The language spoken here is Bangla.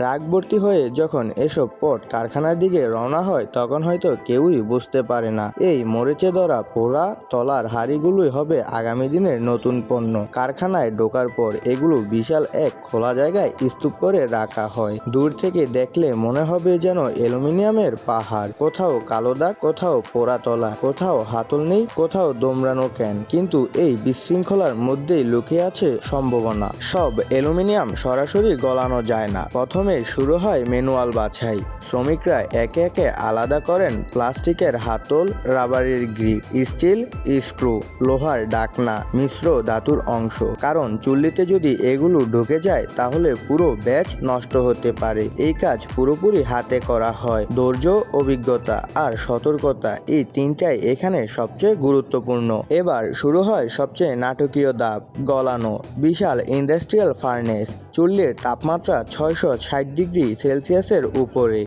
ট্রাক ভর্তি হয়ে যখন এসব পট কারখানার দিকে রওনা হয় তখন হয়তো কেউই বুঝতে পারে না এই মরিচে ধরা পোড়া তলার হাড়িগুলোই হবে আগামী দিনের নতুন পণ্য। কারখানায় ঢোকার পর এগুলো বিশাল এক খোলা জায়গায় স্তূপ করে রাখা হয়। দূর থেকে দেখলে মনে হবে যেন অ্যালুমিনিয়ামের পাহাড়, কোথাও কালো দাগ, কোথাও পোড়া তলা, কোথাও হাতল নেই, কোথাও দোমড়ানো ক্যান। কিন্তু এই বিশৃঙ্খলার মধ্যেই লুকিয়ে আছে সম্ভাবনা। সব অ্যালুমিনিয়াম সরাসরি গলানো যায় না। প্রথমে শুরু হয় ম্যানুয়াল বাছাই। শ্রমিকরা একে একে আলাদা করেন প্লাস্টিকের হাতল, রাবারের গ্রিপ, স্টিল স্ক্রু, লোহার ডাকনা, মিশ্র ধাতুর অংশ। কারণ চুল্লিতে যদি এগুলো ঢুকে যায় তাহলে পুরো ব্যাচ নষ্ট হতে পারে। এই কাজ পুরোপুরি হাতে করা হয়। ধৈর্য, অভিজ্ঞতা আর সতর্কতা, এই তিনটাই এখানে সবচেয়ে গুরুত্বপূর্ণ। এবার শুরু হয় সবচেয়ে নাটকীয় ধাপ, গলানো। বিশাল ইন্ডাস্ট্রিয়াল ফার্নেস, চুল্লির তাপমাত্রা 660 ডিগ্রি সেলসিয়াসের উপরে।